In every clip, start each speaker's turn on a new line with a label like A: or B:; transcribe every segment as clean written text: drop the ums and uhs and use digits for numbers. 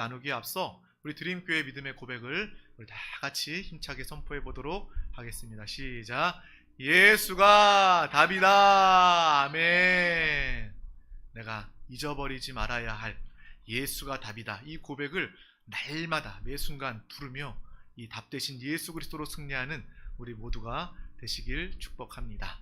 A: 나누기에 앞서 우리 드림교회 믿음의 고백을 우리 다 같이 힘차게 선포해 보도록 하겠습니다. 시작. 예수가 답이다. 아멘. 내가 잊어버리지 말아야 할 예수가 답이다. 이 고백을 날마다 매 순간 부르며 이 답 대신 예수 그리스도로 승리하는 우리 모두가 되시길 축복합니다.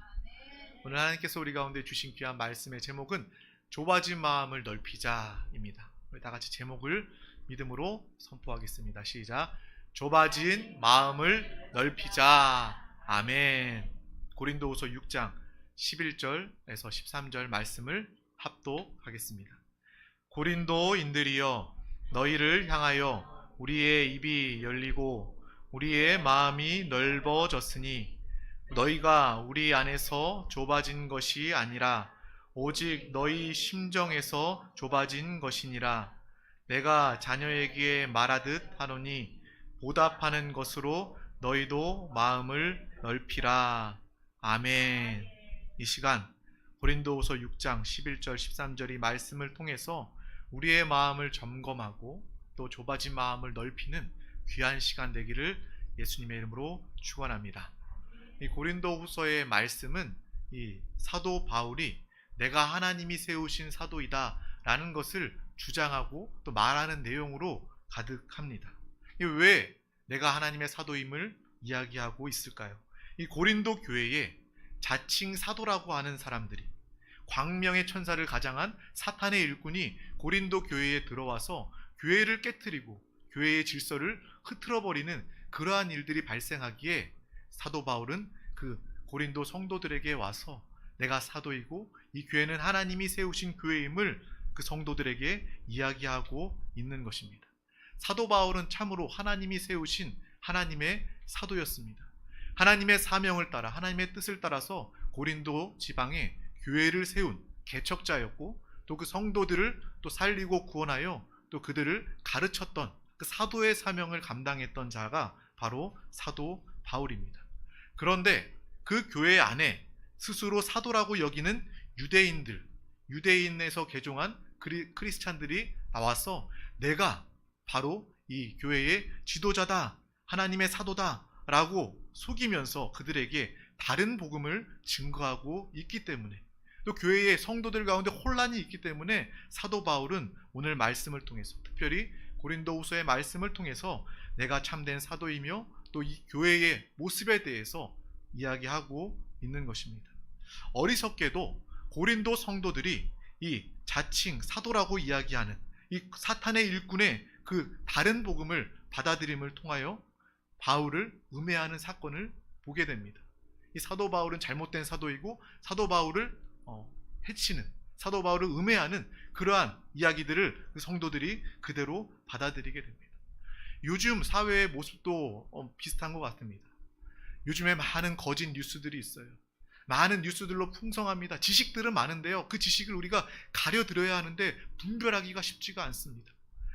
A: 오늘 하나님께서 우리 가운데 주신 귀한 말씀의 제목은 좁아진 마음을 넓히자입니다. 우리 다 같이 제목을 믿음으로 선포하겠습니다. 시작. 좁아진 마음을 넓히자. 아멘. 고린도후서 6장 11절에서 13절 말씀을 합독하겠습니다. 고린도인들이여, 너희를 향하여 우리의 입이 열리고 우리의 마음이 넓어졌으니 너희가 우리 안에서 좁아진 것이 아니라 오직 너희 심정에서 좁아진 것이니라. 내가 자녀에게 말하듯 하노니 보답하는 것으로 너희도 마음을 넓히라. 아멘. 이 시간 고린도후서 6장 11절 13절이 말씀을 통해서 우리의 마음을 점검하고 또 좁아진 마음을 넓히는 귀한 시간 되기를 예수님의 이름으로 축원합니다. 이 고린도후서의 말씀은 이 사도 바울이 내가 하나님이 세우신 사도이다 라는 것을 주장하고 또 말하는 내용으로 가득합니다. 왜 내가 하나님의 사도임을 이야기하고 있을까요? 이 고린도 교회에 자칭 사도라고 하는 사람들이, 광명의 천사를 가장한 사탄의 일꾼이 고린도 교회에 들어와서 교회를 깨트리고 교회의 질서를 흐트러버리는 그러한 일들이 발생하기에 사도 바울은 그 고린도 성도들에게 와서 내가 사도이고 이 교회는 하나님이 세우신 교회임을 그 성도들에게 이야기하고 있는 것입니다. 사도 바울은 참으로 하나님이 세우신 하나님의 사도였습니다. 하나님의 사명을 따라, 하나님의 뜻을 따라서 고린도 지방에 교회를 세운 개척자였고 또 그 성도들을 또 살리고 구원하여 또 그들을 가르쳤던 그 사도의 사명을 감당했던 자가 바로 사도 바울입니다. 그런데 그 교회 안에 스스로 사도라고 여기는 유대인에서 개종한 크리스찬들이 나와서 내가 바로 이 교회의 지도자다, 하나님의 사도다 라고 속이면서 그들에게 다른 복음을 증거하고 있기 때문에, 또 교회의 성도들 가운데 혼란이 있기 때문에 사도 바울은 오늘 말씀을 통해서, 특별히 고린도후서의 말씀을 통해서 내가 참된 사도이며 또 이 교회의 모습에 대해서 이야기하고 있는 것입니다. 어리석게도 고린도 성도들이 이 자칭 사도라고 이야기하는 이 사탄의 일꾼의 그 다른 복음을 받아들임을 통하여 바울을 음해하는 사건을 보게 됩니다. 이 사도 바울은 잘못된 사도이고 사도 바울을 해치는, 사도 바울을 음해하는 그러한 이야기들을 그 성도들이 그대로 받아들이게 됩니다. 요즘 사회의 모습도 비슷한 것 같습니다. 요즘에 많은 거짓 뉴스들이 있어요. 많은 뉴스들로 풍성합니다. 지식들은 많은데요, 그 지식을 우리가 가려들어야 하는데 분별하기가 쉽지가 않습니다.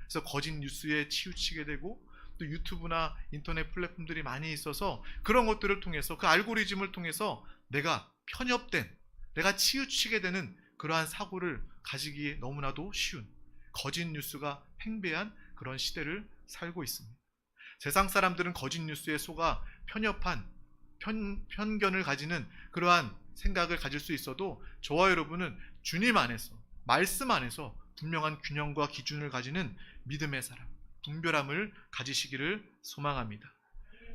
A: 그래서 거짓 뉴스에 치우치게 되고 또 유튜브나 인터넷 플랫폼들이 많이 있어서 그런 것들을 통해서, 그 알고리즘을 통해서 내가 편협된, 내가 치우치게 되는 그러한 사고를 가지기에 너무나도 쉬운 거짓 뉴스가 팽배한 그런 시대를 살고 있습니다. 세상 사람들은 거짓 뉴스에 속아 편협한 편견을 가지는 그러한 생각을 가질 수 있어도 저와 여러분은 주님 안에서, 말씀 안에서 분명한 균형과 기준을 가지는 믿음의 사람, 분별함을 가지시기를 소망합니다.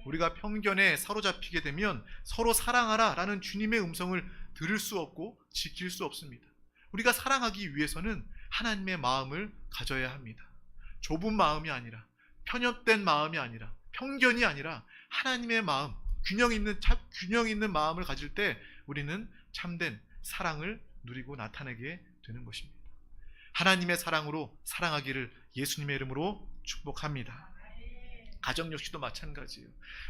A: 우리가 편견에 사로잡히게 되면 서로 사랑하라 라는 주님의 음성을 들을 수 없고 지킬 수 없습니다. 우리가 사랑하기 위해서는 하나님의 마음을 가져야 합니다. 좁은 마음이 아니라, 편협된 마음이 아니라, 편견이 아니라 하나님의 마음, 균형 있는 마음을 가질 때 우리는 참된 사랑을 누리고 나타내게 되는 것입니다. 하나님의 사랑으로 사랑하기를 예수님의 이름으로 축복합니다. 가정 역시도 마찬가지예요.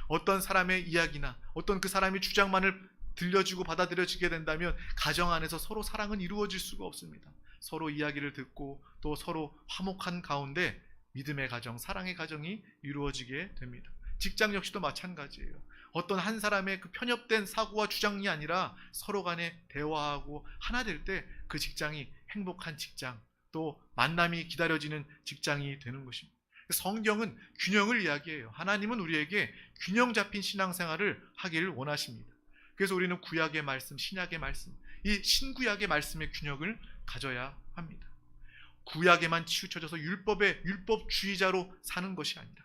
A: 어떤 사람의 이야기나 어떤 그 사람의 주장만을 들려주고 받아들여지게 된다면 가정 안에서 서로 사랑은 이루어질 수가 없습니다. 서로 이야기를 듣고 또 서로 화목한 가운데 믿음의 가정, 사랑의 가정이 이루어지게 됩니다. 직장 역시도 마찬가지예요. 어떤 한 사람의 그 편협된 사고와 주장이 아니라 서로 간에 대화하고 하나 될 때 그 직장이 행복한 직장, 또 또 만남이 기다려지는 직장이 되는 것입니다. 성경은 균형을 이야기해요. 하나님은 우리에게 균형 잡힌 신앙생활을 하기를 원하십니다. 그래서 우리는 구약의 말씀, 신약의 말씀, 이 신구약의 말씀의 균형을 가져야 합니다. 구약에만 치우쳐져서 율법주의자로 사는 것이 아니라,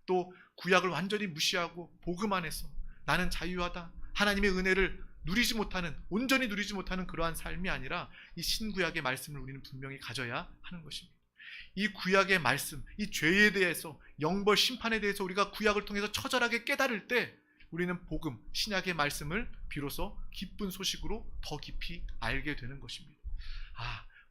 A: 또 구약을 완전히 무시하고 복음 안에서 나는 자유하다, 하나님의 은혜를 온전히 누리지 못하는 그러한 삶이 아니라 이 신구약의 말씀을 우리는 분명히 가져야 하는 것입니다. 이 구약의 말씀, 이 죄에 대해서, 영벌 심판에 대해서 우리가 구약을 통해서 처절하게 깨달을 때 우리는 복음, 신약의 말씀을 비로소 기쁜 소식으로 더 깊이 알게 되는 것입니다.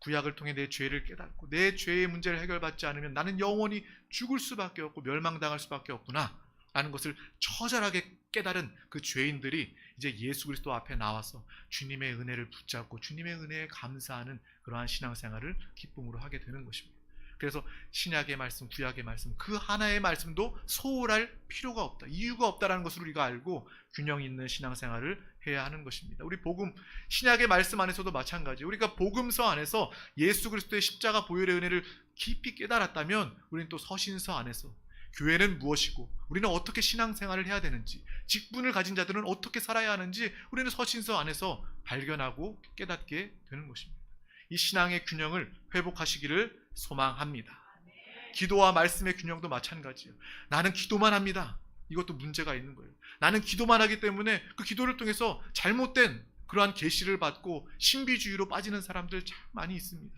A: 구약을 통해 내 죄를 깨닫고 내 죄의 문제를 해결받지 않으면 나는 영원히 죽을 수밖에 없고 멸망당할 수밖에 없구나 라는 것을 처절하게 깨달은 그 죄인들이 이제 예수 그리스도 앞에 나와서 주님의 은혜를 붙잡고 주님의 은혜에 감사하는 그러한 신앙생활을 기쁨으로 하게 되는 것입니다. 그래서 신약의 말씀, 구약의 말씀, 그 하나의 말씀도 소홀할 필요가 없다, 이유가 없다라는 것을 우리가 알고 균형 있는 신앙생활을 해야 하는 것입니다. 우리 복음, 신약의 말씀 안에서도 마찬가지, 우리가 복음서 안에서 예수 그리스도의 십자가 보혈의 은혜를 깊이 깨달았다면 우리는 또 서신서 안에서 교회는 무엇이고 우리는 어떻게 신앙생활을 해야 되는지, 직분을 가진 자들은 어떻게 살아야 하는지 우리는 서신서 안에서 발견하고 깨닫게 되는 것입니다. 이 신앙의 균형을 회복하시기를 소망합니다. 기도와 말씀의 균형도 마찬가지예요. 나는 기도만 합니다. 이것도 문제가 있는 거예요. 나는 기도만 하기 때문에 그 기도를 통해서 잘못된 그러한 계시를 받고 신비주의로 빠지는 사람들 참 많이 있습니다.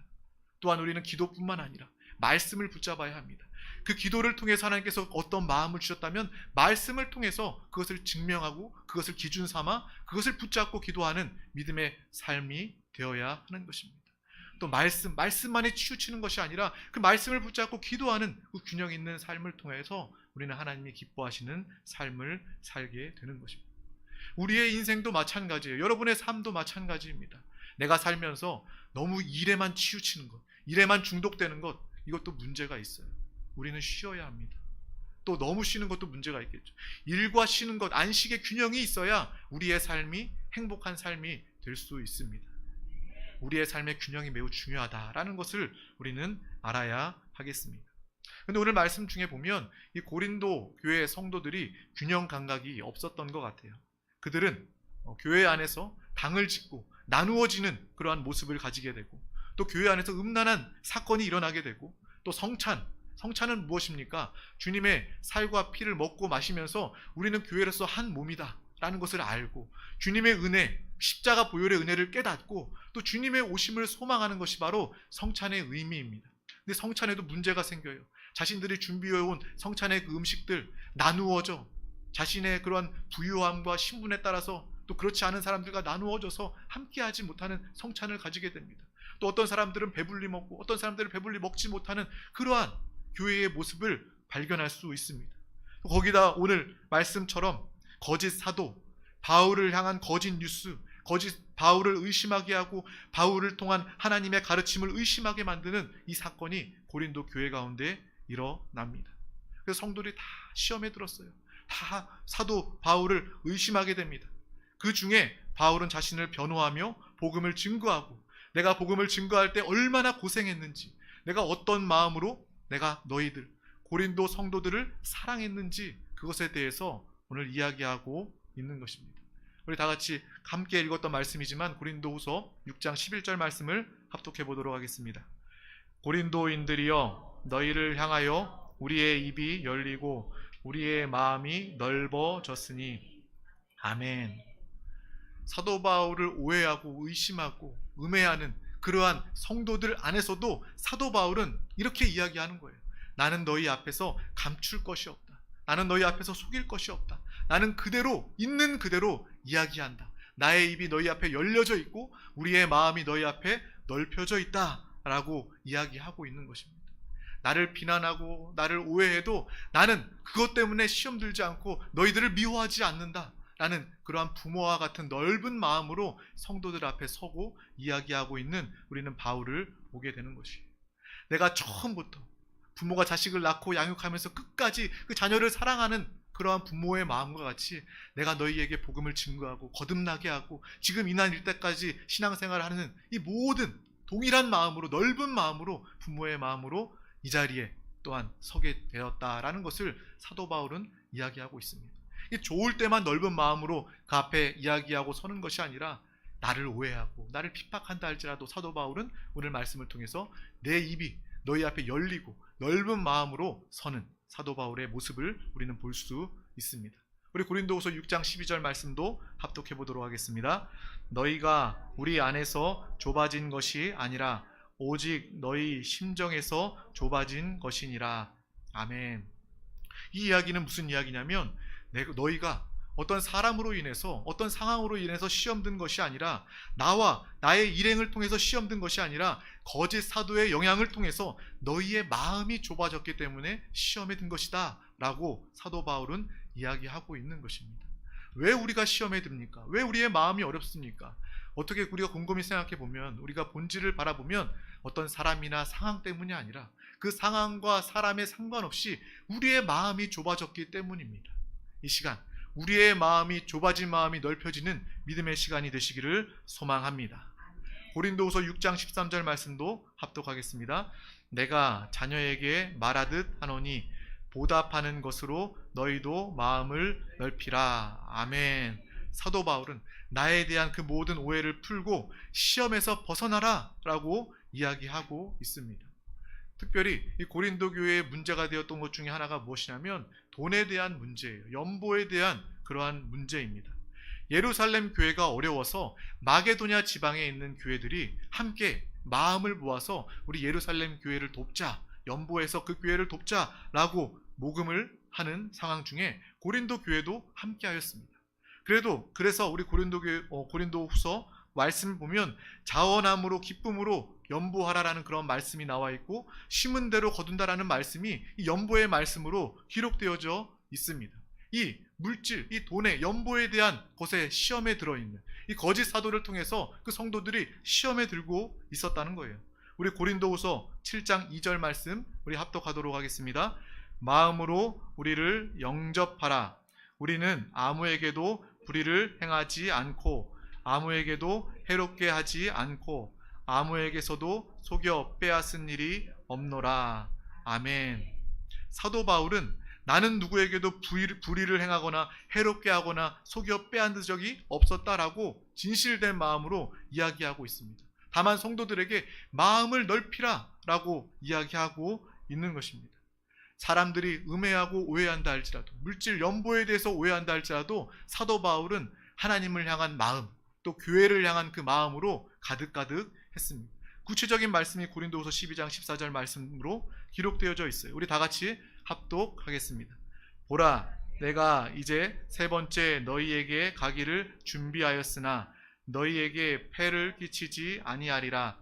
A: 또한 우리는 기도뿐만 아니라 말씀을 붙잡아야 합니다. 그 기도를 통해서 하나님께서 어떤 마음을 주셨다면 말씀을 통해서 그것을 증명하고 그것을 기준 삼아 그것을 붙잡고 기도하는 믿음의 삶이 되어야 하는 것입니다. 또 말씀만에 치우치는 것이 아니라 그 말씀을 붙잡고 기도하는 그 균형 있는 삶을 통해서 우리는 하나님이 기뻐하시는 삶을 살게 되는 것입니다. 우리의 인생도 마찬가지예요. 여러분의 삶도 마찬가지입니다. 내가 살면서 너무 일에만 치우치는 것, 일에만 중독되는 것, 이것도 문제가 있어요. 우리는 쉬어야 합니다. 또 너무 쉬는 것도 문제가 있겠죠. 일과 쉬는 것, 안식의 균형이 있어야 우리의 삶이 행복한 삶이 될 수 있습니다. 우리의 삶의 균형이 매우 중요하다라는 것을 우리는 알아야 하겠습니다. 그런데 오늘 말씀 중에 보면 이 고린도 교회의 성도들이 균형 감각이 없었던 것 같아요. 그들은 교회 안에서 당을 짓고 나누어지는 그러한 모습을 가지게 되고, 또 교회 안에서 음란한 사건이 일어나게 되고, 또 성찬은 무엇입니까? 주님의 살과 피를 먹고 마시면서 우리는 교회로서 한 몸이다 라는 것을 알고 주님의 은혜, 십자가 보혈의 은혜를 깨닫고 또 주님의 오심을 소망하는 것이 바로 성찬의 의미입니다. 근데 성찬에도 문제가 생겨요. 자신들이 준비해온 성찬의 그 음식들 나누어져 자신의 그러한 부유함과 신분에 따라서 또 그렇지 않은 사람들과 나누어져서 함께하지 못하는 성찬을 가지게 됩니다. 또 어떤 사람들은 배불리 먹고 어떤 사람들은 배불리 먹지 못하는 그러한 교회의 모습을 발견할 수 있습니다. 거기다 오늘 말씀처럼 거짓 사도, 바울을 향한 거짓 뉴스, 바울을 의심하게 하고 바울을 통한 하나님의 가르침을 의심하게 만드는 이 사건이 고린도 교회 가운데 일어납니다. 그래서 성도들이 다 시험에 들었어요. 다 사도 바울을 의심하게 됩니다. 그 중에 바울은 자신을 변호하며 복음을 증거하고, 내가 복음을 증거할 때 얼마나 고생했는지, 내가 어떤 마음으로 내가 너희들 고린도 성도들을 사랑했는지, 그것에 대해서 오늘 이야기하고 있는 것입니다. 우리 다 같이 함께 읽었던 말씀이지만 고린도후서 6장 11절 말씀을 합독해 보도록 하겠습니다. 고린도인들이여, 너희를 향하여 우리의 입이 열리고 우리의 마음이 넓어졌으니. 아멘. 사도 바울을 오해하고 의심하고 음해하는 그러한 성도들 안에서도 사도 바울은 이렇게 이야기하는 거예요. 나는 너희 앞에서 감출 것이 없다. 나는 너희 앞에서 속일 것이 없다. 나는 그대로 있는 그대로 이야기한다. 나의 입이 너희 앞에 열려져 있고 우리의 마음이 너희 앞에 넓혀져 있다 라고 이야기하고 있는 것입니다. 나를 비난하고 나를 오해해도 나는 그것 때문에 시험 들지 않고 너희들을 미워하지 않는다 라는 그러한 부모와 같은 넓은 마음으로 성도들 앞에 서고 이야기하고 있는 우리는 바울을 보게 되는 것이에요. 내가 처음부터 부모가 자식을 낳고 양육하면서 끝까지 그 자녀를 사랑하는 그러한 부모의 마음과 같이 내가 너희에게 복음을 증거하고 거듭나게 하고 지금 이날 일때까지 신앙생활을 하는 이 모든 동일한 마음으로, 넓은 마음으로, 부모의 마음으로 이 자리에 또한 서게 되었다라는 것을 사도 바울은 이야기하고 있습니다. 좋을 때만 넓은 마음으로 그 앞에 이야기하고 서는 것이 아니라 나를 오해하고 나를 핍박한다 할지라도 사도 바울은 오늘 말씀을 통해서 내 입이 너희 앞에 열리고 넓은 마음으로 서는 사도 바울의 모습을 우리는 볼 수 있습니다. 우리 고린도후서 6장 12절 말씀도 합독해 보도록 하겠습니다. 너희가 우리 안에서 좁아진 것이 아니라 오직 너희 심정에서 좁아진 것이니라. 아멘. 이 이야기는 무슨 이야기냐면 너희가 어떤 사람으로 인해서 어떤 상황으로 인해서 시험 든 것이 아니라 나와 나의 일행을 통해서 시험 든 것이 아니라 거짓 사도의 영향을 통해서 너희의 마음이 좁아졌기 때문에 시험에 든 것이다 라고 사도 바울은 이야기하고 있는 것입니다. 왜 우리가 시험에 듭니까? 왜 우리의 마음이 어렵습니까? 어떻게 우리가 곰곰이 생각해 보면 우리가 본질을 바라보면 어떤 사람이나 상황 때문이 아니라 그 상황과 사람에 상관없이 우리의 마음이 좁아졌기 때문입니다. 이 시간 우리의 마음이 좁아진 마음이 넓혀지는 믿음의 시간이 되시기를 소망합니다. 고린도후서 6장 13절 말씀도 합독하겠습니다. 내가 자녀에게 말하듯 하노니 보답하는 것으로 너희도 마음을 넓히라. 아멘. 사도 바울은 나에 대한 그 모든 오해를 풀고 시험에서 벗어나라 라고 이야기하고 있습니다. 특별히 이 고린도 교회의 문제가 되었던 것 중에 하나가 무엇이냐면 돈에 대한 문제예요. 연보에 대한 그러한 문제입니다. 예루살렘 교회가 어려워서 마게도냐 지방에 있는 교회들이 함께 마음을 모아서 우리 예루살렘 교회를 돕자, 연보에서 그 교회를 돕자라고 모금을 하는 상황 중에 고린도 교회도 함께 하였습니다. 그래서 우리 고린도후서 말씀을 보면 자원함으로 기쁨으로 연보하라라는 그런 말씀이 나와 있고 심은 대로 거둔다라는 말씀이 이 연보의 말씀으로 기록되어져 있습니다. 이 물질, 이 돈의 연보에 대한 것에 시험에 들어있는 이 거짓 사도를 통해서 그 성도들이 시험에 들고 있었다는 거예요. 우리 고린도후서 7장 2절 말씀 우리 합독하도록 하겠습니다. 마음으로 우리를 영접하라. 우리는 아무에게도 불의를 행하지 않고 아무에게도 해롭게 하지 않고 아무에게서도 속여 빼앗은 일이 없노라. 아멘. 사도 바울은 나는 누구에게도 불의를 행하거나 해롭게 하거나 속여 빼앗은 적이 없었다라고 진실된 마음으로 이야기하고 있습니다. 다만 성도들에게 마음을 넓히라 라고 이야기하고 있는 것입니다. 사람들이 음해하고 오해한다 할지라도 물질 연보에 대해서 오해한다 할지라도 사도 바울은 하나님을 향한 마음 또 교회를 향한 그 마음으로 가득가득 했습니다. 구체적인 말씀이 고린도후서 12장 14절 말씀으로 기록되어져 있어요. 우리 다 같이 합독하겠습니다. 보라, 내가 이제 세 번째 너희에게 가기를 준비하였으나 너희에게 폐를 끼치지 아니하리라.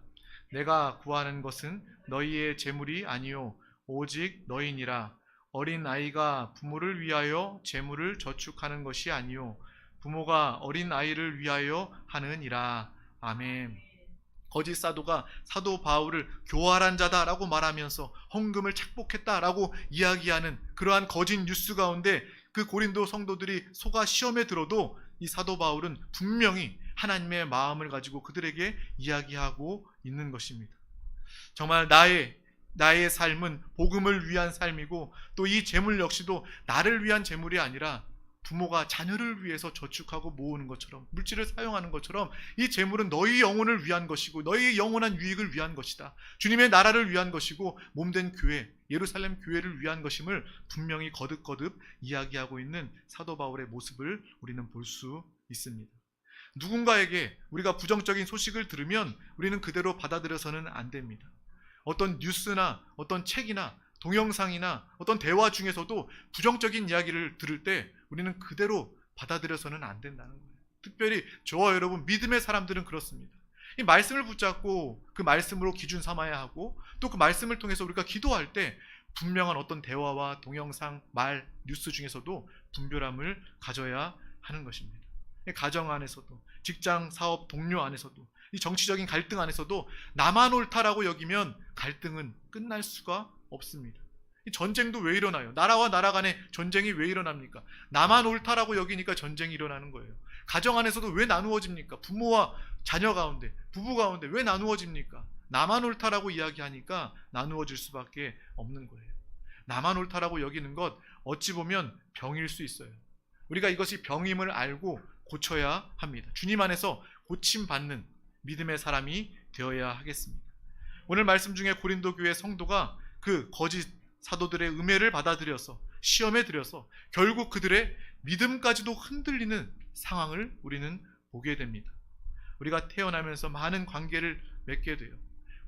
A: 내가 구하는 것은 너희의 재물이 아니요 오직 너희니라. 어린 아이가 부모를 위하여 재물을 저축하는 것이 아니요 부모가 어린 아이를 위하여 하느니라. 아멘. 거짓 사도가 사도 바울을 교활한 자다라고 말하면서 헌금을 착복했다라고 이야기하는 그러한 거짓 뉴스 가운데 그 고린도 성도들이 속아 시험에 들어도 이 사도 바울은 분명히 하나님의 마음을 가지고 그들에게 이야기하고 있는 것입니다. 정말 나의 삶은 복음을 위한 삶이고 또 이 재물 역시도 나를 위한 재물이 아니라 부모가 자녀를 위해서 저축하고 모으는 것처럼 물질을 사용하는 것처럼 이 재물은 너희 영혼을 위한 것이고 너희의 영원한 유익을 위한 것이다. 주님의 나라를 위한 것이고 몸된 교회, 예루살렘 교회를 위한 것임을 분명히 거듭거듭 이야기하고 있는 사도 바울의 모습을 우리는 볼 수 있습니다. 누군가에게 우리가 부정적인 소식을 들으면 우리는 그대로 받아들여서는 안 됩니다. 어떤 뉴스나 어떤 책이나 동영상이나 어떤 대화 중에서도 부정적인 이야기를 들을 때 우리는 그대로 받아들여서는 안 된다는 거예요. 특별히 저와 여러분 믿음의 사람들은 그렇습니다. 이 말씀을 붙잡고 그 말씀으로 기준 삼아야 하고 또 그 말씀을 통해서 우리가 기도할 때 분명한 어떤 대화와 동영상, 말, 뉴스 중에서도 분별함을 가져야 하는 것입니다. 가정 안에서도 직장, 사업, 동료 안에서도 이 정치적인 갈등 안에서도 나만 옳다라고 여기면 갈등은 끝날 수가 없습니다. 이 전쟁도 왜 일어나요? 나라와 나라 간에 전쟁이 왜 일어납니까? 나만 옳다라고 여기니까 전쟁이 일어나는 거예요. 가정 안에서도 왜 나누어집니까? 부모와 자녀 가운데, 부부 가운데 왜 나누어집니까? 나만 옳다라고 이야기하니까 나누어질 수밖에 없는 거예요. 나만 옳다라고 여기는 것 어찌 보면 병일 수 있어요. 우리가 이것이 병임을 알고 고쳐야 합니다. 주님 안에서 고침받는 믿음의 사람이 되어야 하겠습니다. 오늘 말씀 중에 고린도 교회 성도가 그 거짓 사도들의 음해를 받아들여서 시험에 들여서 결국 그들의 믿음까지도 흔들리는 상황을 우리는 보게 됩니다. 우리가 태어나면서 많은 관계를 맺게 돼요.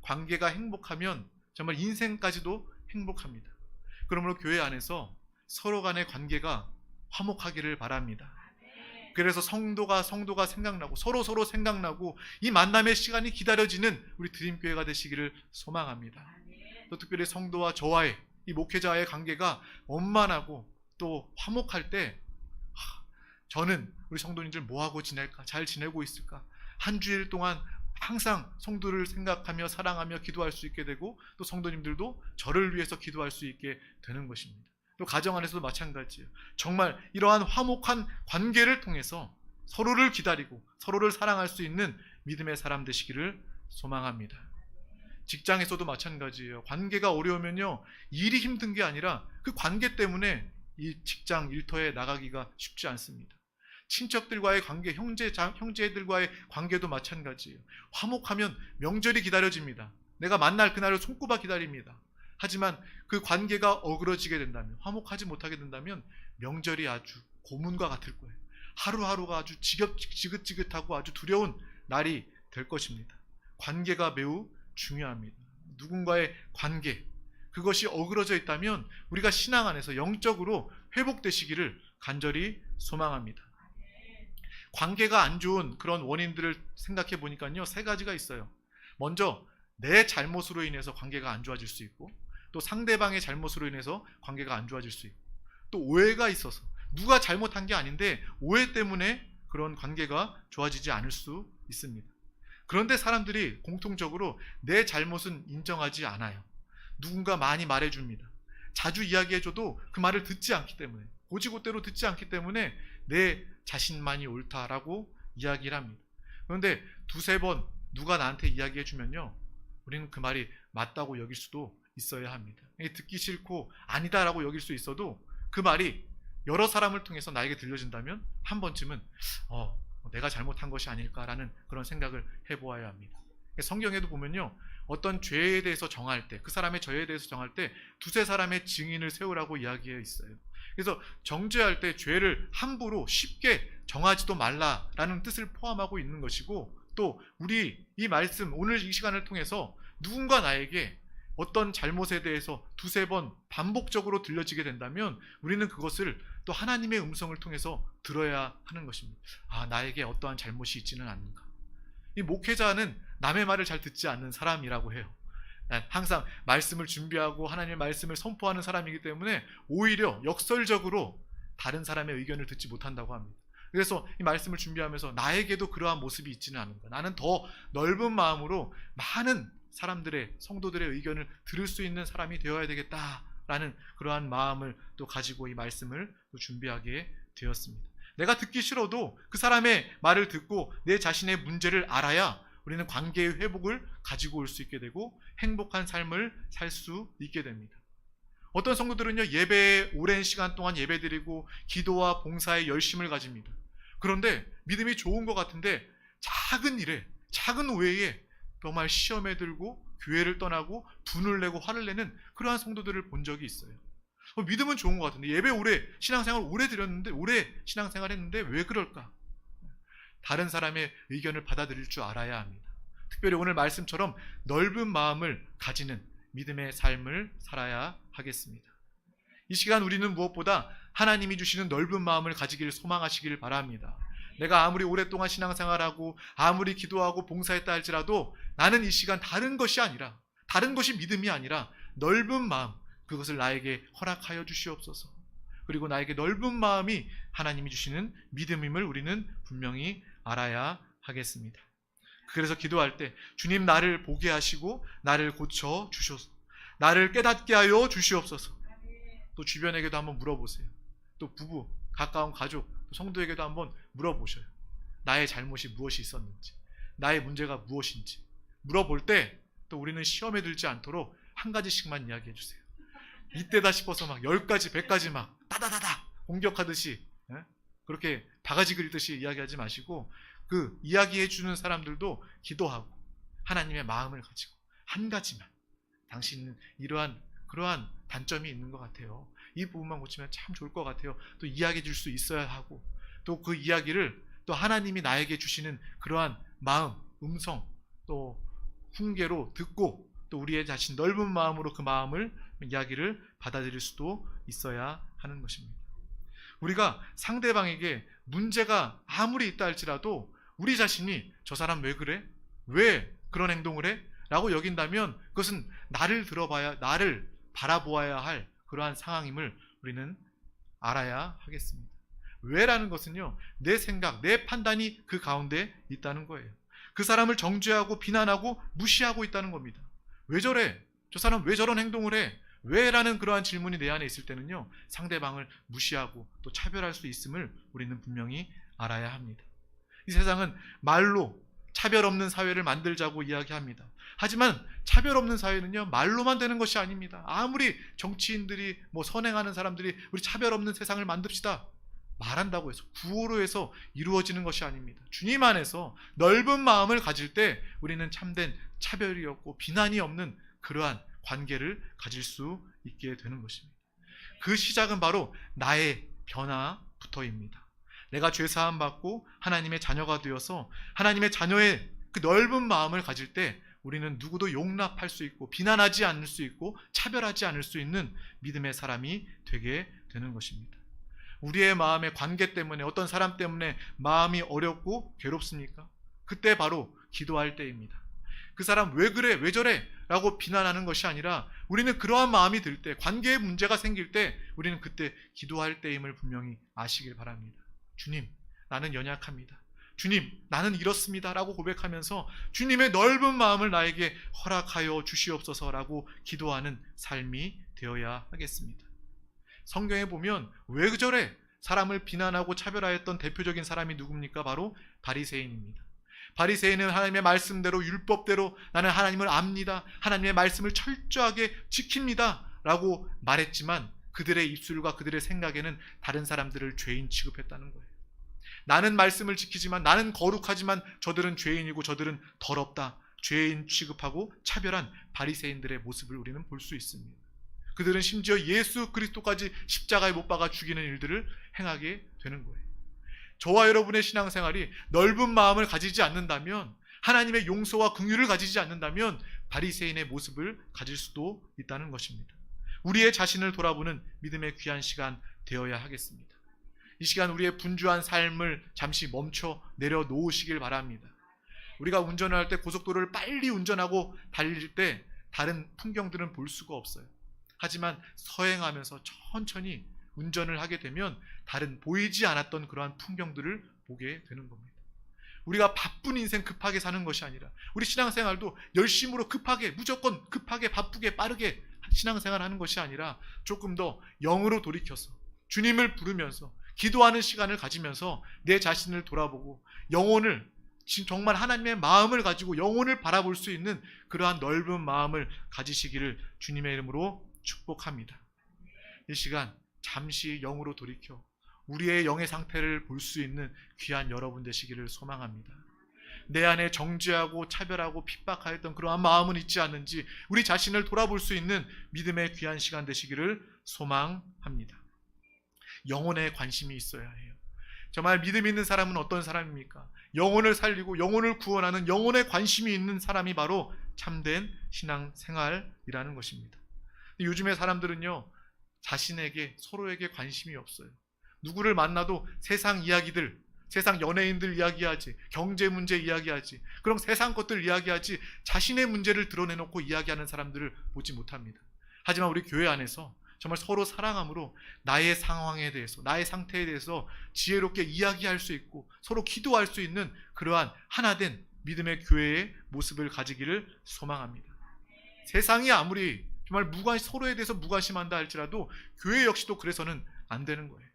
A: 관계가 행복하면 정말 인생까지도 행복합니다. 그러므로 교회 안에서 서로 간의 관계가 화목하기를 바랍니다. 그래서 성도가 생각나고 서로 생각나고 이 만남의 시간이 기다려지는 우리 드림교회가 되시기를 소망합니다. 또 특별히 성도와 저와의 이 목회자와의 관계가 원만하고 또 화목할 때 저는 우리 성도님들 뭐하고 지낼까? 잘 지내고 있을까? 한 주일 동안 항상 성도를 생각하며 사랑하며 기도할 수 있게 되고 또 성도님들도 저를 위해서 기도할 수 있게 되는 것입니다. 또 가정 안에서도 마찬가지예요. 정말 이러한 화목한 관계를 통해서 서로를 기다리고 서로를 사랑할 수 있는 믿음의 사람 되시기를 소망합니다. 직장에서도 마찬가지예요. 관계가 어려우면요, 일이 힘든 게 아니라 그 관계 때문에 이 직장 일터에 나가기가 쉽지 않습니다. 친척들과의 관계, 형제들과의 관계도 마찬가지예요. 화목하면 명절이 기다려집니다. 내가 만날 그날을 손꼽아 기다립니다. 하지만 그 관계가 어그러지게 된다면, 화목하지 못하게 된다면 명절이 아주 고문과 같을 거예요. 하루하루가 아주 지긋지긋하고 아주 두려운 날이 될 것입니다. 관계가 매우 중요합니다. 누군가의 관계, 그것이 어그러져 있다면 우리가 신앙 안에서 영적으로 회복되시기를 간절히 소망합니다. 관계가 안 좋은 그런 원인들을 생각해 보니까요, 세 가지가 있어요. 먼저 내 잘못으로 인해서 관계가 안 좋아질 수 있고, 또 상대방의 잘못으로 인해서 관계가 안 좋아질 수 있고, 또 오해가 있어서 누가 잘못한 게 아닌데 오해 때문에 그런 관계가 좋아지지 않을 수 있습니다. 그런데 사람들이 공통적으로 내 잘못은 인정하지 않아요. 누군가 많이 말해줍니다. 자주 이야기해줘도 그 말을 듣지 않기 때문에, 고지고대로 듣지 않기 때문에 내 자신만이 옳다라고 이야기를 합니다. 그런데 두세 번 누가 나한테 이야기해주면요, 우리는 그 말이 맞다고 여길 수도 있어야 합니다. 듣기 싫고 아니다라고 여길 수 있어도 그 말이 여러 사람을 통해서 나에게 들려진다면 한 번쯤은 내가 잘못한 것이 아닐까라는 그런 생각을 해보아야 합니다. 성경에도 보면요, 어떤 죄에 대해서 정할 때, 그 사람의 죄에 대해서 정할 때 두세 사람의 증인을 세우라고 이야기해 있어요. 그래서 정죄할 때 죄를 함부로 쉽게 정하지도 말라라는 뜻을 포함하고 있는 것이고, 또 우리 이 말씀, 오늘 이 시간을 통해서 누군가 나에게 어떤 잘못에 대해서 두세 번 반복적으로 들려지게 된다면 우리는 그것을 또 하나님의 음성을 통해서 들어야 하는 것입니다. 나에게 어떠한 잘못이 있지는 않는가. 이 목회자는 남의 말을 잘 듣지 않는 사람이라고 해요. 항상 말씀을 준비하고 하나님의 말씀을 선포하는 사람이기 때문에 오히려 역설적으로 다른 사람의 의견을 듣지 못한다고 합니다. 그래서 이 말씀을 준비하면서 나에게도 그러한 모습이 있지는 않은가, 나는 더 넓은 마음으로 많은 사람들의, 성도들의 의견을 들을 수 있는 사람이 되어야 되겠다라는 그러한 마음을 또 가지고 이 말씀을 또 준비하게 되었습니다. 내가 듣기 싫어도 그 사람의 말을 듣고 내 자신의 문제를 알아야 우리는 관계의 회복을 가지고 올 수 있게 되고 행복한 삶을 살 수 있게 됩니다. 어떤 성도들은요, 예배에 오랜 시간 동안 예배드리고 기도와 봉사에 열심을 가집니다. 그런데 믿음이 좋은 것 같은데 작은 일에, 작은 오해에 정말 시험에 들고 교회를 떠나고 분을 내고 화를 내는 그러한 성도들을 본 적이 있어요. 믿음은 좋은 것 같은데 예배 오래, 신앙생활 오래 드렸는데, 오래 신앙생활 했는데 왜 그럴까? 다른 사람의 의견을 받아들일 줄 알아야 합니다. 특별히 오늘 말씀처럼 넓은 마음을 가지는 믿음의 삶을 살아야 하겠습니다. 이 시간 우리는 무엇보다 하나님이 주시는 넓은 마음을 가지기를 소망하시길 바랍니다. 내가 아무리 오랫동안 신앙생활하고 아무리 기도하고 봉사했다 할지라도 나는 이 시간 다른 것이 믿음이 아니라 넓은 마음, 그것을 나에게 허락하여 주시옵소서. 그리고 나에게 넓은 마음이 하나님이 주시는 믿음임을 우리는 분명히 알아야 하겠습니다. 그래서 기도할 때 주님, 나를 보게 하시고 나를 고쳐 주셔서, 나를 깨닫게 하여 주시옵소서. 또 주변에게도 한번 물어보세요. 또 부부, 가까운 가족, 또 성도에게도 한번 물어보셔요. 나의 잘못이 무엇이 있었는지, 나의 문제가 무엇인지 물어볼 때 또 우리는 시험에 들지 않도록 한 가지씩만 이야기해 주세요. 이때다 싶어서 막 10가지, 100가지 막 따다다다 공격하듯이 그렇게 바가지 그리듯이 이야기하지 마시고, 그 이야기해 주는 사람들도 기도하고 하나님의 마음을 가지고 한 가지만, 당신은 그러한 단점이 있는 것 같아요, 이 부분만 고치면 참 좋을 것 같아요, 또 이야기해 줄 수 있어야 하고, 또 그 이야기를 또 하나님이 나에게 주시는 그러한 마음, 음성, 또 훈계로 듣고 또 우리의 자신 넓은 마음으로 그 마음을, 이야기를 받아들일 수도 있어야 하는 것입니다. 우리가 상대방에게 문제가 아무리 있다 할지라도 우리 자신이 저 사람 왜 그래? 왜 그런 행동을 해? 라고 여긴다면 그것은 나를 바라보아야 할 그러한 상황임을 우리는 알아야 하겠습니다. 왜라는 것은요, 내 생각, 내 판단이 그 가운데 있다는 거예요. 그 사람을 정죄하고 비난하고 무시하고 있다는 겁니다. 왜 저래? 저 사람 왜 저런 행동을 해? 왜? 라는 그러한 질문이 내 안에 있을 때는요, 상대방을 무시하고 또 차별할 수 있음을 우리는 분명히 알아야 합니다. 이 세상은 말로 차별 없는 사회를 만들자고 이야기합니다. 하지만 차별 없는 사회는요, 말로만 되는 것이 아닙니다. 아무리 정치인들이 선행하는 사람들이 우리 차별 없는 세상을 만듭시다 말한다고 해서, 구호로 해서 이루어지는 것이 아닙니다. 주님 안에서 넓은 마음을 가질 때 우리는 참된 차별이 없고 비난이 없는 그러한 관계를 가질 수 있게 되는 것입니다. 그 시작은 바로 나의 변화부터입니다. 내가 죄사함 받고 하나님의 자녀가 되어서 하나님의 자녀의 그 넓은 마음을 가질 때 우리는 누구도 용납할 수 있고 비난하지 않을 수 있고 차별하지 않을 수 있는 믿음의 사람이 되게 되는 것입니다. 우리의 마음의 관계 때문에, 어떤 사람 때문에 마음이 어렵고 괴롭습니까? 그때 바로 기도할 때입니다. 그 사람 왜 그래? 왜 저래? 라고 비난하는 것이 아니라 우리는 그러한 마음이 들 때, 관계에 문제가 생길 때 우리는 그때 기도할 때임을 분명히 아시길 바랍니다. 주님, 나는 연약합니다. 주님, 나는 이렇습니다 라고 고백하면서 주님의 넓은 마음을 나에게 허락하여 주시옵소서라고 기도하는 삶이 되어야 하겠습니다. 성경에 보면 왜 저래? 사람을 비난하고 차별하였던 대표적인 사람이 누굽니까? 바로 바리새인입니다. 바리새인은 하나님의 말씀대로, 율법대로 나는 하나님을 압니다, 하나님의 말씀을 철저하게 지킵니다 라고 말했지만 그들의 입술과 그들의 생각에는 다른 사람들을 죄인 취급했다는 거예요. 나는 말씀을 지키지만, 나는 거룩하지만 저들은 죄인이고 저들은 더럽다, 죄인 취급하고 차별한 바리새인들의 모습을 우리는 볼 수 있습니다. 그들은 심지어 예수 그리스도까지 십자가에 못 박아 죽이는 일들을 행하게 되는 거예요. 저와 여러분의 신앙생활이 넓은 마음을 가지지 않는다면, 하나님의 용서와 긍휼을 가지지 않는다면 바리새인의 모습을 가질 수도 있다는 것입니다. 우리의 자신을 돌아보는 믿음의 귀한 시간 되어야 하겠습니다. 이 시간 우리의 분주한 삶을 잠시 멈춰 내려놓으시길 바랍니다. 우리가 운전을 할 때 고속도로를 빨리 운전하고 달릴 때 다른 풍경들은 볼 수가 없어요. 하지만 서행하면서 천천히 운전을 하게 되면 다른 보이지 않았던 그러한 풍경들을 보게 되는 겁니다. 우리가 바쁜 인생 급하게 사는 것이 아니라 우리 신앙생활도 열심으로 급하게, 무조건 급하게, 바쁘게, 빠르게 신앙생활하는 것이 아니라 조금 더 영으로 돌이켜서 주님을 부르면서 기도하는 시간을 가지면서 내 자신을 돌아보고 영혼을, 정말 하나님의 마음을 가지고 영혼을 바라볼 수 있는 그러한 넓은 마음을 가지시기를 주님의 이름으로 축복합니다. 이 시간 잠시 영으로 돌이켜 우리의 영의 상태를 볼 수 있는 귀한 여러분 되시기를 소망합니다. 내 안에 정죄하고 차별하고 핍박하였던 그러한 마음은 있지 않는지 우리 자신을 돌아볼 수 있는 믿음의 귀한 시간 되시기를 소망합니다. 영혼에 관심이 있어야 해요. 정말 믿음 있는 사람은 어떤 사람입니까? 영혼을 살리고 영혼을 구원하는 영혼에 관심이 있는 사람이 바로 참된 신앙생활이라는 것입니다. 요즘의 사람들은요, 자신에게, 서로에게 관심이 없어요. 누구를 만나도 세상 이야기들, 세상 연예인들 이야기하지, 경제 문제 이야기하지, 그럼 세상 것들 이야기하지, 자신의 문제를 드러내놓고 이야기하는 사람들을 보지 못합니다. 하지만 우리 교회 안에서 정말 서로 사랑함으로 나의 상황에 대해서, 나의 상태에 대해서 지혜롭게 이야기할 수 있고 서로 기도할 수 있는 그러한 하나된 믿음의 교회의 모습을 가지기를 소망합니다. 세상이 아무리 정말 서로에 대해서 무관심한다 할지라도 교회 역시도 그래서는 안 되는 거예요.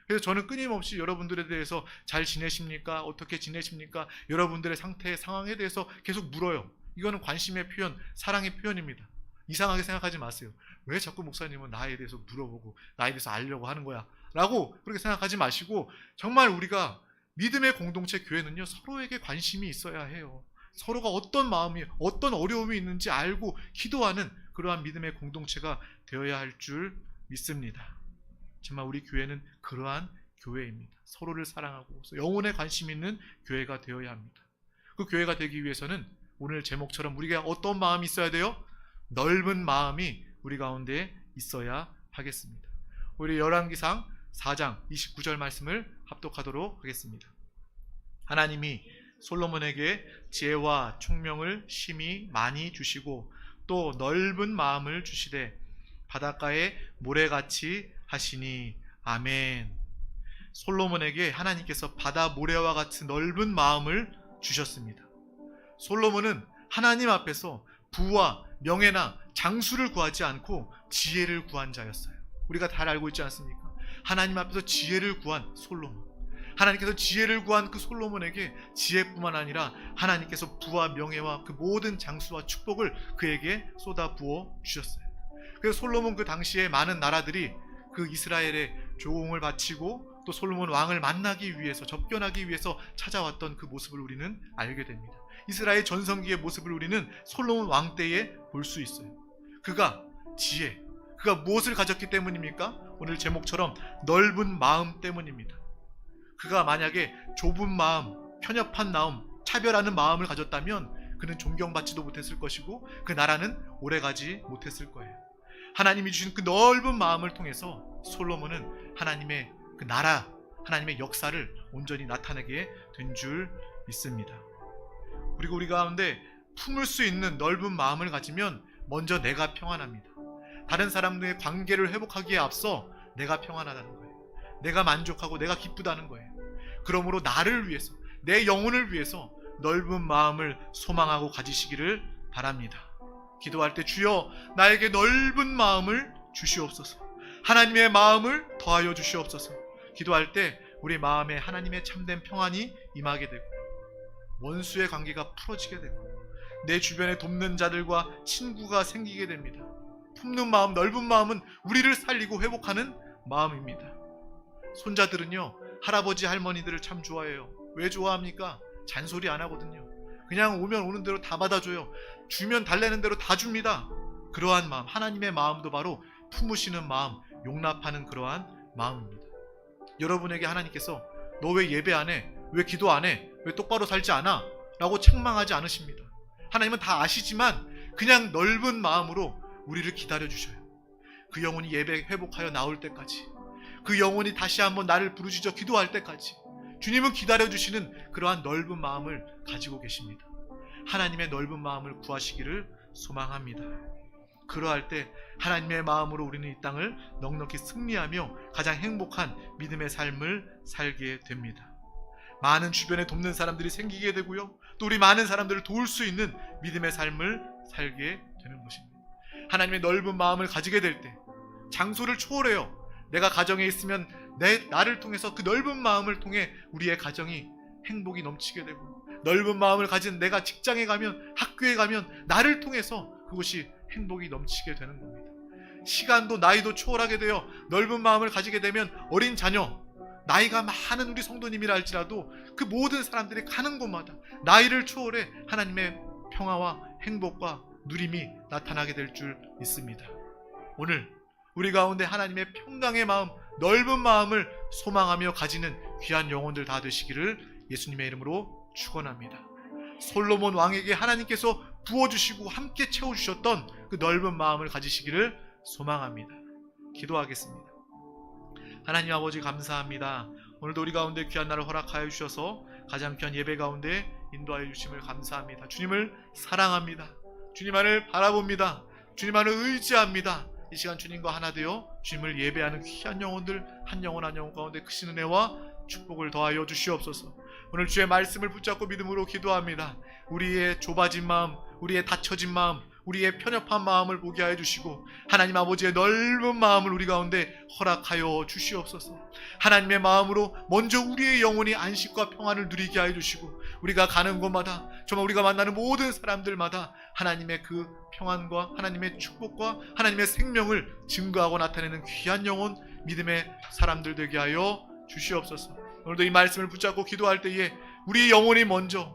A: 그래서 저는 끊임없이 여러분들에 대해서 잘 지내십니까? 어떻게 지내십니까? 여러분들의 상황에 대해서 계속 물어요. 이거는 관심의 표현, 사랑의 표현입니다. 이상하게 생각하지 마세요. 왜 자꾸 목사님은 나에 대해서 물어보고 나에 대해서 알려고 하는 거야? 라고 그렇게 생각하지 마시고, 정말 우리가 믿음의 공동체 교회는요, 서로에게 관심이 있어야 해요. 서로가 어떤 마음이, 어떤 어려움이 있는지 알고 기도하는 그러한 믿음의 공동체가 되어야 할 줄 믿습니다. 정말 우리 교회는 그러한 교회입니다. 서로를 사랑하고 영혼에 관심 있는 교회가 되어야 합니다. 그 교회가 되기 위해서는 오늘 제목처럼 우리가 어떤 마음이 있어야 돼요? 넓은 마음이 우리 가운데 있어야 하겠습니다. 우리 열왕기상 4장 29절 말씀을 합독하도록 하겠습니다. 하나님이 솔로몬에게 지혜와 총명을 심히 많이 주시고 또 넓은 마음을 주시되 바닷가에 모래같이 하시니 아멘. 솔로몬에게 하나님께서 바다 모래와 같은 넓은 마음을 주셨습니다. 솔로몬은 하나님 앞에서 부와 명예나 장수를 구하지 않고 지혜를 구한 자였어요. 우리가 잘 알고 있지 않습니까? 하나님 앞에서 지혜를 구한 솔로몬. 하나님께서 지혜를 구한 그 솔로몬에게 지혜뿐만 아니라 하나님께서 부와 명예와 그 모든 장수와 축복을 그에게 쏟아 부어 주셨어요. 그래서 솔로몬 그 당시에 많은 나라들이 그 이스라엘의 조공을 바치고 또 솔로몬 왕을 만나기 위해서, 접견하기 위해서 찾아왔던 그 모습을 우리는 알게 됩니다. 이스라엘 전성기의 모습을 우리는 솔로몬 왕 때에 볼 수 있어요. 그가 지혜, 그가 무엇을 가졌기 때문입니까? 오늘 제목처럼 넓은 마음 때문입니다. 그가 만약에 좁은 마음, 편협한 마음, 차별하는 마음을 가졌다면 그는 존경받지도 못했을 것이고 그 나라는 오래가지 못했을 거예요. 하나님이 주신 그 넓은 마음을 통해서 솔로몬은 하나님의 그 나라, 하나님의 역사를 온전히 나타내게 된 줄 믿습니다. 그리고 우리 가운데 품을 수 있는 넓은 마음을 가지면 먼저 내가 평안합니다. 다른 사람들의 관계를 회복하기에 앞서 내가 평안하다는 거예요. 내가 만족하고 내가 기쁘다는 거예요. 그러므로 나를 위해서, 내 영혼을 위해서 넓은 마음을 소망하고 가지시기를 바랍니다. 기도할 때 주여 나에게 넓은 마음을 주시옵소서, 하나님의 마음을 더하여 주시옵소서. 기도할 때 우리 마음에 하나님의 참된 평안이 임하게 되고 원수의 관계가 풀어지게 되고 내 주변에 돕는 자들과 친구가 생기게 됩니다. 품는 마음, 넓은 마음은 우리를 살리고 회복하는 마음입니다. 손자들은요, 할아버지 할머니들을 참 좋아해요. 왜 좋아합니까? 잔소리 안 하거든요. 그냥 오면 오는 대로 다 받아줘요. 주면 달래는 대로 다 줍니다. 그러한 마음, 하나님의 마음도 바로 품으시는 마음, 용납하는 그러한 마음입니다. 여러분에게 하나님께서 너 왜 예배 안 해? 왜 기도 안 해? 왜 똑바로 살지 않아? 라고 책망하지 않으십니다. 하나님은 다 아시지만 그냥 넓은 마음으로 우리를 기다려 주셔요. 그 영혼이 예배 회복하여 나올 때까지, 그 영혼이 다시 한번 나를 부르짖어 기도할 때까지 주님은 기다려 주시는 그러한 넓은 마음을 가지고 계십니다. 하나님의 넓은 마음을 구하시기를 소망합니다. 그러할 때 하나님의 마음으로 우리는 이 땅을 넉넉히 승리하며 가장 행복한 믿음의 삶을 살게 됩니다. 많은 주변에 돕는 사람들이 생기게 되고요, 또 우리 많은 사람들을 도울 수 있는 믿음의 삶을 살게 되는 것입니다. 하나님의 넓은 마음을 가지게 될 때 장소를 초월해요. 내가 가정에 있으면 나를 통해서 그 넓은 마음을 통해 우리의 가정이 행복이 넘치게 되고, 넓은 마음을 가진 내가 직장에 가면, 학교에 가면 나를 통해서 그것이 행복이 넘치게 되는 겁니다. 시간도 나이도 초월하게 되어 넓은 마음을 가지게 되면 어린 자녀, 나이가 많은 우리 성도님이라 할지라도 그 모든 사람들이 가는 곳마다 나이를 초월해 하나님의 평화와 행복과 누림이 나타나게 될 줄 믿습니다. 오늘 우리 가운데 하나님의 평강의 마음, 넓은 마음을 소망하며 가지는 귀한 영혼들 다 되시기를 예수님의 이름으로 축원합니다. 솔로몬 왕에게 하나님께서 부어주시고 함께 채워주셨던 그 넓은 마음을 가지시기를 소망합니다. 기도하겠습니다. 하나님 아버지 감사합니다. 오늘도 우리 가운데 귀한 날을 허락하여 주셔서 가장 귀한 예배 가운데 인도하여 주심을 감사합니다. 주님을 사랑합니다. 주님만을 바라봅니다. 주님만을 의지합니다. 이 시간 주님과 하나 되어 주님을 예배하는 귀한 영혼들 한 영혼 한 영혼 가운데 크신 은혜와 축복을 더하여 주시옵소서. 오늘 주의 말씀을 붙잡고 믿음으로 기도합니다. 우리의 좁아진 마음, 우리의 닫혀진 마음, 우리의 편협한 마음을 보게 하여 주시고 하나님 아버지의 넓은 마음을 우리 가운데 허락하여 주시옵소서. 하나님의 마음으로 먼저 우리의 영혼이 안식과 평안을 누리게 하여 주시고 우리가 가는 곳마다 정말 우리가 만나는 모든 사람들마다 하나님의 그 평안과 하나님의 축복과 하나님의 생명을 증거하고 나타내는 귀한 영혼 믿음의 사람들 되게 하여 주시옵소서. 오늘도 이 말씀을 붙잡고 기도할 때에 우리 영혼이 먼저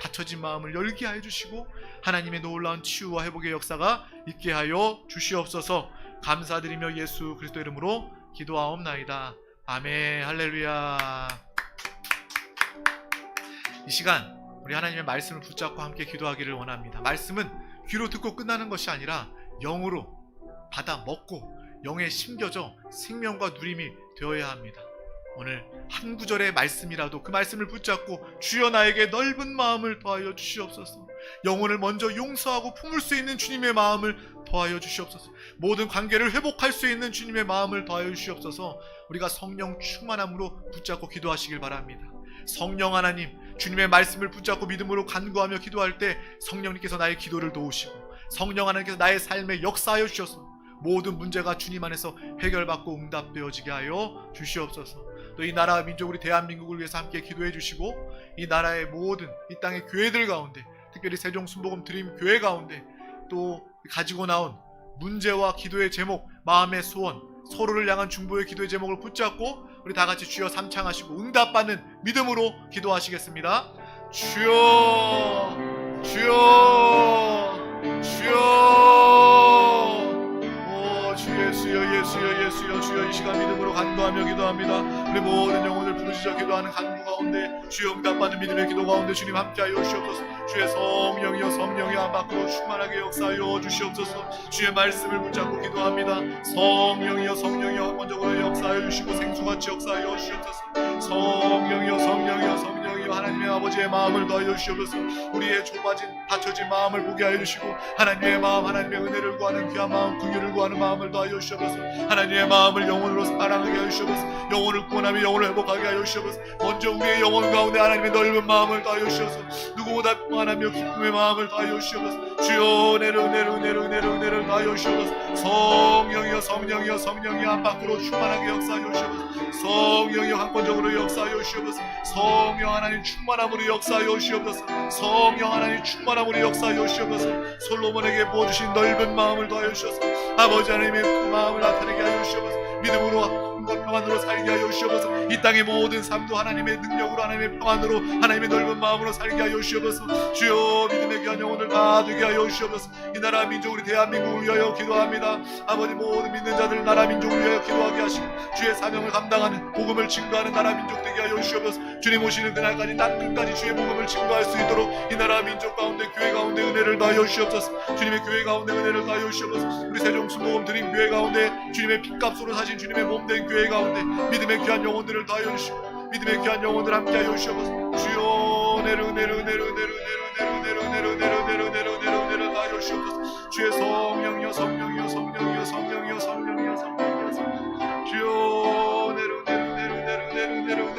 A: 닫혀진 마음을 열게 하여 주시고 하나님의 놀라운 치유와 회복의 역사가 있게 하여 주시옵소서. 감사드리며 예수 그리스도 이름으로 기도하옵나이다. 아멘. 할렐루야. 이 시간 우리 하나님의 말씀을 붙잡고 함께 기도하기를 원합니다. 말씀은 귀로 듣고 끝나는 것이 아니라 영으로 받아 먹고 영에 심겨져 생명과 누림이 되어야 합니다. 오늘 한 구절의 말씀이라도 그 말씀을 붙잡고 주여 나에게 넓은 마음을 더하여 주시옵소서. 영혼을 먼저 용서하고 품을 수 있는 주님의 마음을 더하여 주시옵소서. 모든 관계를 회복할 수 있는 주님의 마음을 더하여 주시옵소서. 우리가 성령 충만함으로 붙잡고 기도하시길 바랍니다. 성령 하나님, 주님의 말씀을 붙잡고 믿음으로 간구하며 기도할 때 성령님께서 나의 기도를 도우시고 성령 하나님께서 나의 삶에 역사하여 주셔서 모든 문제가 주님 안에서 해결받고 응답되어지게 하여 주시옵소서. 또 이 나라 민족 우리 대한민국을 위해서 함께 기도해 주시고 이 나라의 모든 이 땅의 교회들 가운데 특별히 세종 순복음 드림 교회 가운데 또 가지고 나온 문제와 기도의 제목, 마음의 소원, 서로를 향한 중보의 기도의 제목을 붙잡고 우리 다 같이 주여 삼창하시고 응답받는 믿음으로 기도하시겠습니다. 주여, 주여, 주여. 주 예수여, 예수여, 예수여. 주여 이 시간 믿음으로 간구하며 기도합니다. 우리 모든 영혼을 부르짖어 기도하는 간구 가운데 주여 응답받는 믿음의 기도 가운데 주님 함께하여 주시옵소서. 주의 성령이여 성령이여 밖으로 충만하게 역사하여 주시옵소서. 주의 말씀을 붙잡고 기도합니다. 성령이여 성령이여 한번적으로 역사하여 주시고 생수같이 역사하여 주시옵소서. 성령이여 성령이여 성령이여 하나님의 아버지의 마음을 더하여 주시옵소서. 우리의 좁아진 닫혀진 마음을 보게 하여 주시고 하나님의 마음, 하나님의 은혜를 구하는 귀한 마음, 긍휼을 구하는 마음을 더하여 주시옵소서. 하나님의 마음을 영혼으로 사랑하게 하여 주시옵소서. 영혼을 구원하며 영혼을 회복하게 하여 주시옵소서. 먼저 우리의 영혼 가운데 하나님의 넓은 마음을 더하여 주시옵소서. 누구보다 평안하며 기쁨의 마음을 더하여 주시옵소서. 주여 은혜를 더하여 주시옵소서. 성령이여 성령이여 성령이여 한 밖으로 충만하게 역사하여 주시옵소서. 성령이여 한권적으로 역사하여 주시옵소서. 성령 하나님 충만함으로 역사하여 주시옵소서. 성령 하나님 충만함으로 역사하여 주시옵소서. 솔로몬에게 부어주신 넓은 마음을 더하여 주셔서 아버지 하나님의 그 마음을 나타내게 하여 주시옵소서. 믿음으로 평안으로 살게 하여 주시옵소서. 이 땅의 모든 삶도 하나님의 능력으로 하나님의 평안으로 하나님의 넓은 마음으로 살게 하여 주시옵소서. 주여 믿음의 귀한 영혼을 다 되게 하여 주시옵소서. 이 나라 민족 우리 대한민국을 위하여 기도합니다. 아버지 모든 믿는 자들 나라 민족을 위하여 기도하게 하시고 주의 사명을 감당하는 복음을 증거하는 나라 민족 되게 하여 주시옵소서. 주님 오시는 그날까지 땅끝까지 주의 복음을 증거할 수 있도록 이 나라 민족 가운데 교회 가운데 은혜를 더하여 주시옵소서. 주님의 교회 가운데 은혜를 더하여 주시옵소서. 우리 세종 순복음 드림 교회 가운데 주님의 핏값으로 사신 주님의 몸된 교회 가운데 믿음의 귀한 영혼들을 더하여 주시고 믿음의 귀한 영혼들 함께 하여 주시옵소서. 주여 은혜를 더하여 주시옵소서. 주의 성령이여 성령이여 성령이여 성령이여 성령이여 성령이여 주여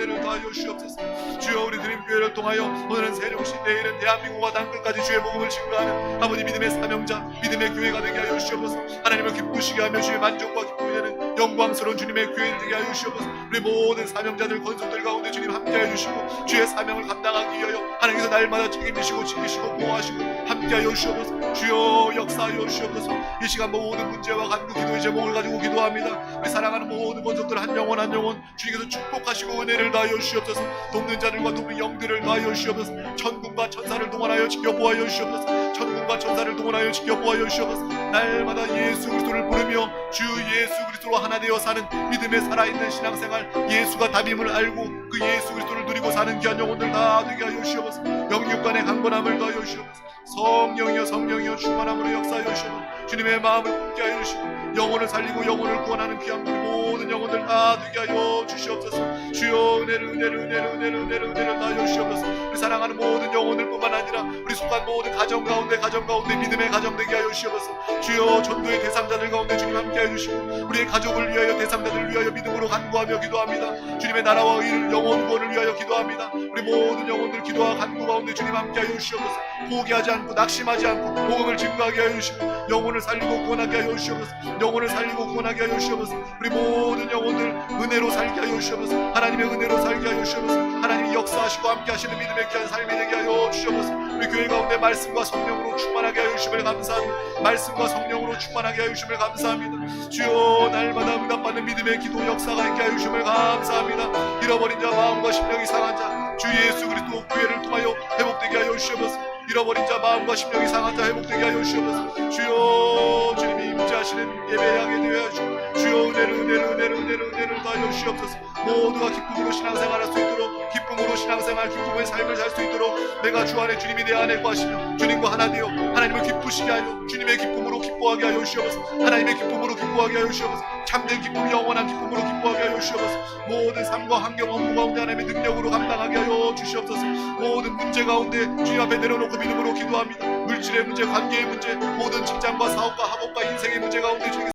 A: 은혜를 더하여 주시옵소서. 주여 우리 드림교회를 통하여 오늘은 세종시 내일은 대한민국과 땅끝까지 주의 복음을 증거하는 아버지 믿음의 사명자 믿음의 교회가 되게 하여 주시옵소서. 하나님을 기쁘시게 하며 주의 만족과 기쁨이 되는 영광스러운 주님의 교회를 되게 하여 주시옵소서. 우리 모든 사명자들 권속들 가운데 주님 함께하여 주시고 주의 사명을 감당하기 위하여 하나님께서 날마다 책임지시고 지키시고 보호하시고 함께하여 주시옵소서. 주여 역사하여 주시옵소서. 이 시간 모든 문제와 간구 기도의 제목을 가지고 기도합니다. 우리 사랑하는 모든 권속들 한 영혼 한 영혼 주님께서 축복하시고 은혜를 다하여 주시옵소서. 돕는 자들과 돕는 영들을 다하여 주시옵소서. 천군과 천사를 동원하여 지켜보아여 주시옵소서. 천군과 천사를 동원하여 지켜보아여 주시옵소서. 날마다 예수 그리스도를 부르며 주 예수 그리스도로 하나 되어 사는 믿음의 살아있는 신앙생활 예수가 답임을 알고 그 예수 그리스도를 누리고 사는 귀한 영혼들 다 되게 하여 주시옵소서. 영육간의 강건함을 더하여 주시옵소서. 성령이여 성령이여 충만함으로 역사하여 주시옵소서. 주님의 마음을 품게 하여 주시고 영혼을 살리고 영혼을 구원하는 귀한 모든 영혼들 다 되게 하여 주시옵소서. 주여 은혜를 다하여 주시옵소서. 우리 사랑하는 모든 영혼들 뿐만 아니라 우리 속한 모든 가정 가운데 믿음의 가정 되게 하여 주시옵소서. 주여 전도의 대상자들 가운데 주님 함께하여 주시고 우리의 가족을 위하여 대상자들을 위하여 믿음으로 간구하며 기도합니다. 주님의 나라와 의를 영혼 구원을 위하여 기도합니다. 우리 모든 영혼들 기도와 간구 가운데 주님 함께하여 주시옵소서. 포기하지 않고 낙심하지 않고 복음을 증거하게 하여 주시고 영혼을 살리고 구원하게 하여 주시옵소서. 영혼을 살리고 구원하게 하여 주시옵소서. 우리 모든 영혼들 은혜로 살게 하여 주시옵소서. 하나님의 은혜로 살게 하여 주시옵소서. 하나님이 역사하시고 함께 하시는 믿음의 귀한 삶이 되게 하여 주시옵소서. 우리 교회 가운데 말씀과 성령으로 충만하게 하여 주심을 감사합니다. 말씀과 성령으로 충만하게 하여 주심을 감사합니다. 주여 날마다 응답받는 믿음의 기도 역사가 있게 하여 주심을 감사합니다. 잃어버린 자 마음과 심령이 상한 자 주 예수 그리스도 교회를 통하여 회복되게 하여 주시옵소서. 잃어버린 자 마음과 심령이 상한 자 회복되게 하여 주시옵소서. 주여 주님이 임재하시는 예배에 하게 되어 주시고 주여 은혜를 다하여 주시옵소서. 모두가 기쁨으로 신앙생활할 수 있도록 기쁨으로 신앙생활 기쁨의 삶을 살 수 있도록 내가 주 안에 주님이 내 안에 거하시며 주님과 하나 되어 하나님을 기쁘시게 하여 주님의 기쁨으로 기뻐하게 하여 주시옵소서. 하나님의 기쁨으로 기뻐하게 하여 주시옵소서. 참된 기쁨 영원한 기쁨으로 기뻐하게 하여 주시옵소서. 모든 삶과 환경 업무 가운데 하나님의 능력으로 감당하게 하여 주시옵소서. 모든 문제 가운데 주님 앞에 내려놓고 믿음으로 기도합니다. 물질의 문제, 관계의 문제, 모든 직장과 사업과 학업과 인생의 문제 가운데 주님